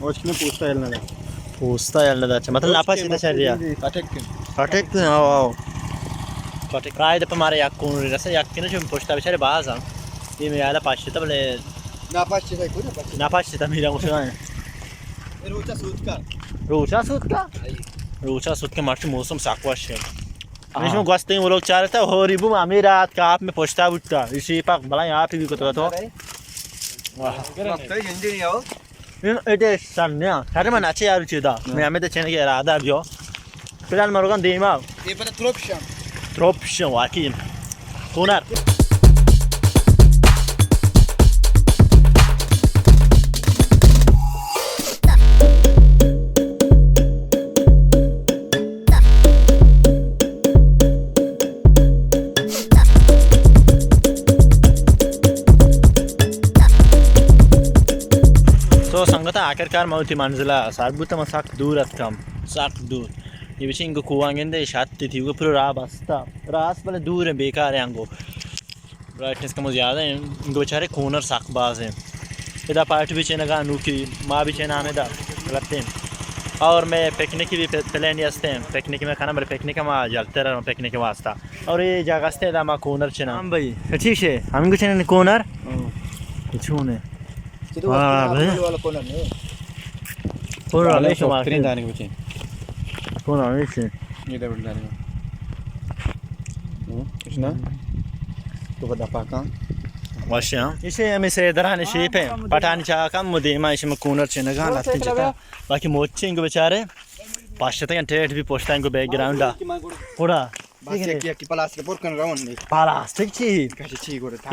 oshkini posta elinadi posta elinadi मतलब नापास शरीर फटक आओ फटक राय दप मारे याक कोण रस याक किन जो पोस्टा बेचारे बाज हम ये मेरे आला पाचशे तबले नापास मेरा मुश्किल रोचा सूत के मार्च मौसम साकवाश है इसमें गस्ते वो लोग चाह रहे थे हो रिबू मामी रात का आप में पोस्टा उठता इसी पाक भला यहाँ पे भी को तो इटे सन्या सारे मन अच्छे यार चीदा मैं हमें तो चेन के राधा जो फिलहाल मरोगन देमा ये पता ट्रोप्शन वाकी कोनर तो संगता आखिरकार मौती मंजिला सारबुत मसाक दूर अतकम साक दूर ये बिच इंगो कुवांगेंदे शात्ती थी वो पूरा रास्ता रास वाले दूर है बेकार है अंगो ब्राइटनेस कम ज़्यादा है इंगो बेचारे कोनर साक बाज है इधर पार्टी भी चेना नु की माँ भी चेना आने दा लगते हैं और मैं पिकनिक की भी प्लान हस्ते हैं पिकनिक में खाना मेरे पिकनिक में जलते रहा पिकनिक के वास्ता और ये जगह हस्ते दा माँ कोनर चेना हम भाई ठीक है हम को चेना कोनर छूने इसे हमें से दराने शेप है पठानी चाह कम मुदेमा इसे में कोनर चेनगा लाते चता बाकी मोचे इनको बेचारे पाश्चात्य के टेट भी पोस्टा इनको बैकग्राउंड आ पूरा की प्लास्टिक पोर कर राउंड में प्लास्टिक ची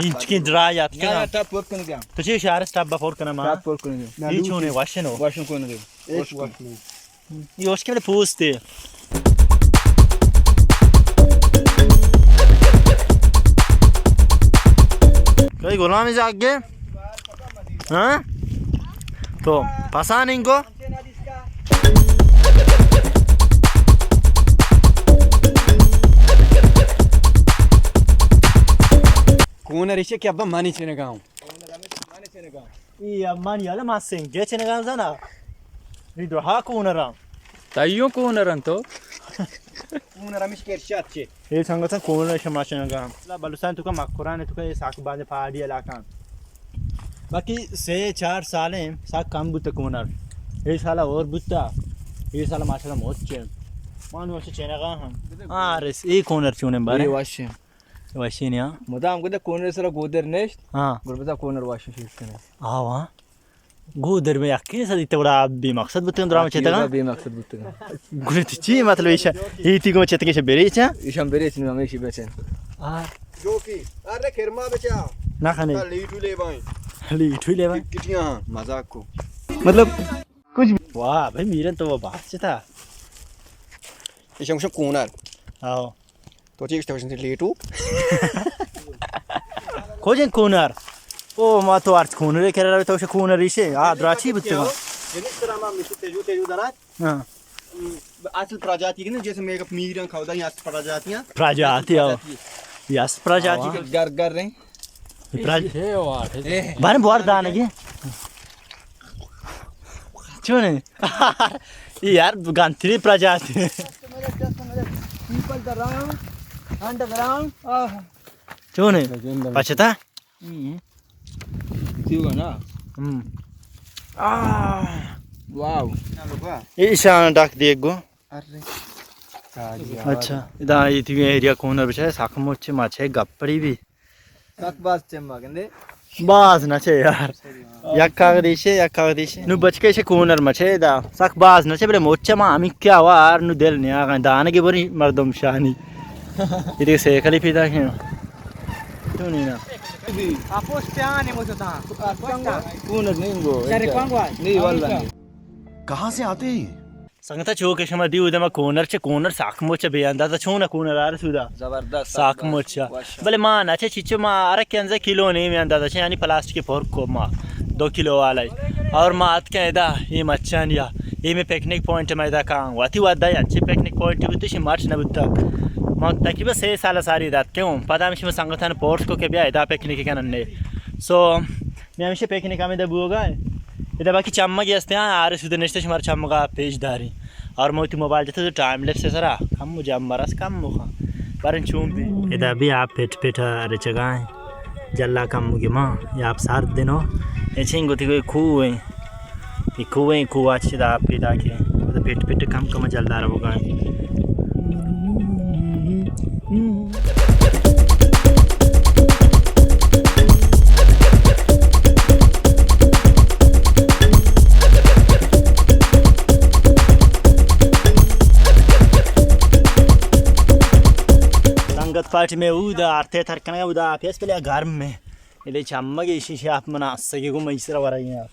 इंच की ड्राई आत के ना टप पोर कर गया तो ची शार स्टॉप बफोर करना मा टप पोर कर ये चूने वाशन हो वाशन को दे ये उसके लिए पूछते कोई गुलाम है आगे हाँ तो पसान इनको कोनर इसे क्या अब मानी चेने गाँव ये मानी वाला मासें क्या चेने गाँव जाना ये तो हाँ कोनर आम ताइयों कोनर अंतो कोनर हमें स्केर्शात चे ये संगठन कोनर शमा चेने गाँव ला बलुसान तुका मक्खराने तुका ये साक बाज़ पहाड़ी इलाका बाकी से 4 सालें साक काम बुत्ता कोनर ये साला और बुत्ता ये साला माशाल्लाह बहुत चेन मानो ऐसे चेने गाँव हम रेस ये कोनर चुने बारे वाशे वाशिन या मदा हमको तो कोनर सरा गोदर नेस्ट हाँ गुरबता कोनर वाशे शिफ्ट करना हाँ गोदर में याक्की सदी तेवड़ा भी मकसद बुत्ते द्रामा चेता का भी मकसद बुत्ते गुरु ची मतलब ईशा ये थी को चेता के बेरे चा ईशा बेरे ची हमें शी बेचन जो की अरे खिरमा बचा ना खाने लीटू ले भाई किटियां मजाक को मतलब कुछ वाह भाई मीरन तो वो बात चेता ईशा मुझे कोनर आओ तो ठीक है लीटू खोजें कोनर ओ मा तो अर्थ कोनर के रहा तो कोनर इसे द्राची बुत्ते का जिस तरह में मिस्टर तेजू दराज हां आजकल प्रजाति की ना जैसे मेकअप मीरन खावदा यहाँ प्रजातियां प्रजाति आओ यस प्रजाति गर रहे बारे बार दाने की चुने यार गंतरी प्रजाति पीपल द राउंड अंडरग्राउंड चुने पछता क्यों ना वाव ईशान डाक दिए गो अरे अच्छा इधर ये थी एरिया कोनर बचा साखमोचे माचे गप्पड़ी भी तक बात चेम्बा गंदे बाज ना चे यार यक्का देशे नु बचके से कोनर मचे दा सक बाज ना चे बरे मोचे मा आमी क्या वार नु दिल ने आ दान के बरी मर्दम शानी इदे से खली फिदा है तो नहीं ना आपोस प्याने मोचो ता कोनर नहीं गो नहीं वाला कहाँ से आते हैं संगता चो के शमा दिउ दमा कोनर चे कोनर साखमोचे बे अंदाजा छो ना कोनर आर सुदा जबरदस्त साखमोचा भले मा ना चे चिचो मा अरे केंजा किलो नहीं में अंदाजा छे यानी प्लास्टिक के फोर्क को मा 2 किलो वाला और मा आत के दा ये मच्छान या ये में पिकनिक पॉइंट में इधर कहाँ वाती वादा है अच्छे पिकनिक पॉइंट भी तो इसे मार्च न बुद्धा मग तकरीबन 6 साल सारी दात क्यों पता मिश में संगठन पोर्ट्स को के भी इधर पिकनिक के नन्हे सो मैं हमेशा पिकनिक में दबू होगा इधर बाकी चम्मक येस्ते हैं आरे सुधर नेस्टे शमार चम्मका पेज दारी और मोती मोबाइल जैसे जो टाइम लेप्स है सरा कम मुझे मरस कम मुखा पर चूम भी इधर भी आप पेट अरे जगह जल्ला कम मुझे माँ ये आप सार दिनों ऐसे ही गोती कोई खूह खूह अच्छी दा आप पिता के तो पेट कम जलदार होगा संगत पार्टी में उदा आरते थरकना उदा फेस पहले घर में इधर चम्मक इसी आप मना सके को मैसरा वराई यार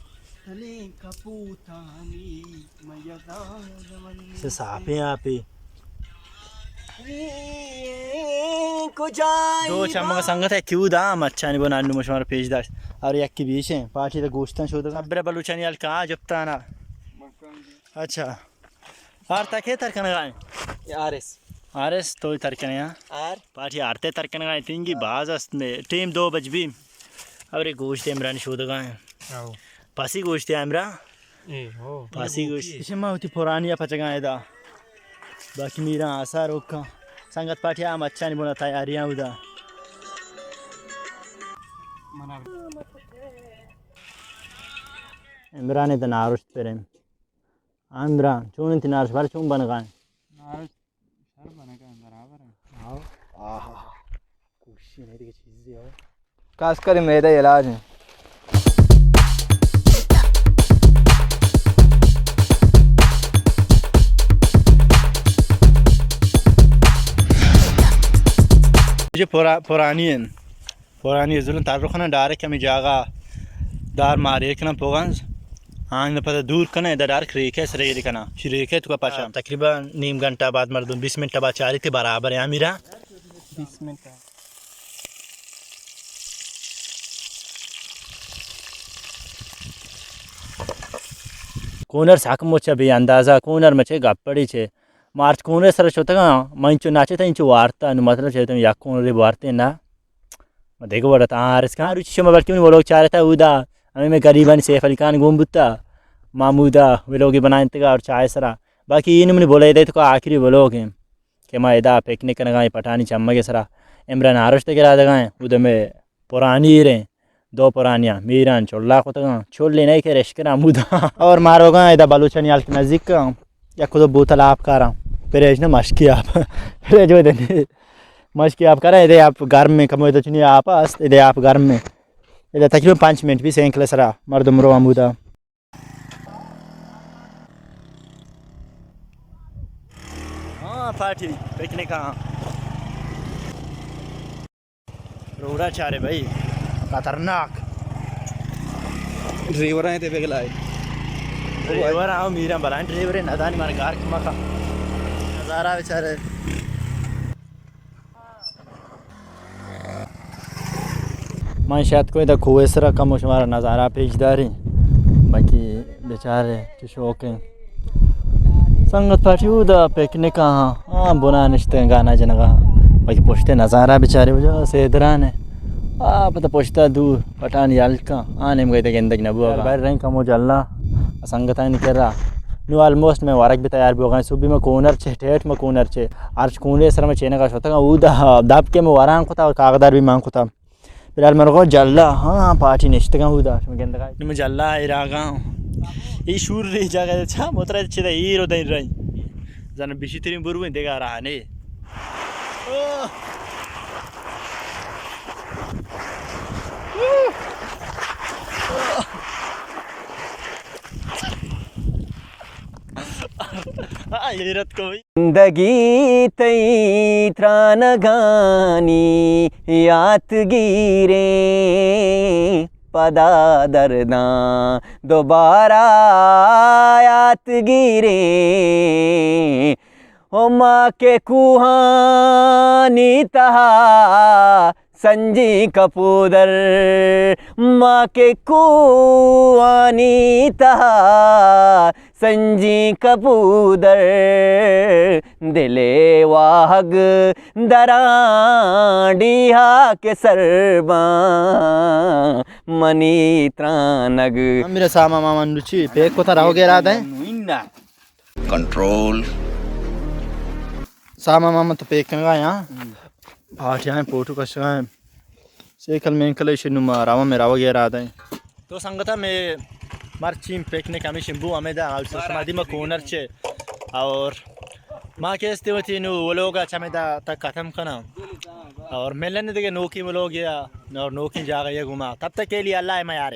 से साफ है आप ही दो चम्मक संगत है क्यों दाम अच्छा नहीं बना मुझे पेज दाश और एक के बीच है पार्टी तो गोश्तन शो तो अब्रे बलूचन यार कहाँ जबता ना अच्छा और तक है तरकन गाय आरएस तो तरकन यहाँ पार्टी आरते तरकन गाय तीन की बाज में टीम 2 बज भी और एक गोश्त इमरान शो तो गाय पासी गोश्त है इमरा पासी गोश्त इसे माँ होती पुरानी पचगा है दा बाकी मेरा आशा रोका संगत पार्टी आम अच्छा नहीं बोला तैयारियाँ उदा इमरान इतना नारुश पे इमरान चून इतनी नारुश भर चून बन गए खास कर मेरा इलाज है मुझे पुरानी जुल्म तारुख ना डारे कमी जागा दार मारे कना पोगंस हाँ न पता दूर कना इधर डार रेखे सरेरी कना रेखे तो का पाचा तकरीबन नीम घंटा बाद मर्दुम 20 मिनट बाद चारी थे बराबर है मेरा 20 मिनट कोनर साक मोचा भी अंदाजा कोनर मचे गप्पड़ी छे मार्च कोनर सर छोटा मंचो नाचे था इंचो वार्ता मतलब छे तुम या कोनरे वार्ते ना देखो बड़ा तार इसका रुचि में बल्कि वो लोग चाह रहे था उदा हमें मैं गरीबान सैफ अली खान घूमबुत्ता मामूदा वे लोग बनाते और चाय सरा बाकी इन मैंने बोला थे तो आखिरी बोलोग कि मैं इदा पिकनिक करने गए पठानी चम्मके सरा इमरान आरुष तक गिरा दगाएँ उधर में पुरानी रहे 2 पुरानियाँ मीरान चोल्ला को तक छोड़ नहीं के रेश करा मुदा और मारोगा इधर बलूचन याल के नज़दीक या खुद बोतल आप कर रहा हूँ फिर ना मशकी आप फिर जो इधर मशकी आप करा इधर आप घर में कमो इधर चुनिए आप इधर आप घर में इधर तकरीबन 5 मिनट भी सेंकले सरा मर्दम रो अमूदा हाँ पार्टी पिकनिक हाँ रोड़ा चारे भाई खतरनाक ड्राइवर आए थे बेगलाए ड्राइवर आओ मीरा बलान ड्राइवर है नदानी मार कार की मका नज़ारा बेचारे मैं शायद कोई तो खुएसरा कम शुमारा नज़ारा पेशदारी बाकी बेचारे जो शौक है संगत पार्टी उदा पिकनिक हाँ बुना निश्ते गाना जनगा बाकी पोछते नज़ारा बेचारे वजह से इधरान है पता पोछता दूर पठान याल का आने में गए थे गेंदक नबुआ बाहर रही कमो जल्ला संगत नहीं कर रहा न्यू ऑलमोस्ट मैं वारक भी तैयार भी हो गए सुबह में कोनर छे ठेठ में कोनर छे आर्च कोने सर में चेने का शोता उदा दाब के में वारांग को था और कागदार भी मांग को था फिलहाल मेरे को जल्ला हाँ पार्टी निश्ते का उदा गेंदका मैं जल्ला इरागा ये शूर रही जगह अच्छा मोतरा अच्छे था हीरो दे रही जन बिशितरी बुरु देखा रहा ने जिंदगी तई त्रान गानी यात गिरे पदा दरदा दोबारा यात गिरे ओ माँ के कुहानी तहा संजी कपूदर माँ के कुआनी तहा संजी कबूदर दिले वाहग दराडिया के सरबा मनी त्रानग मेरे सामा मामा नुची पेक को तारा हो गया रात है कंट्रोल सामा मामा तो पेक करना यहाँ आठ यहाँ पोटू का शायद से कल में कल इसे नुमा रामा मेरा हो गया रात है तो संगता में मार्चिंग पेकने का मिशन बु हमें दा आउटसोर्स समाधि में कोनर चे और माँ के इस्ते होती नु वो लोग अच्छा में दा तक खत्म करना और मिलने देखे नोकी वो लोग या और नोकी जा गए घुमा तब तक के लिए अल्लाह है मैं यार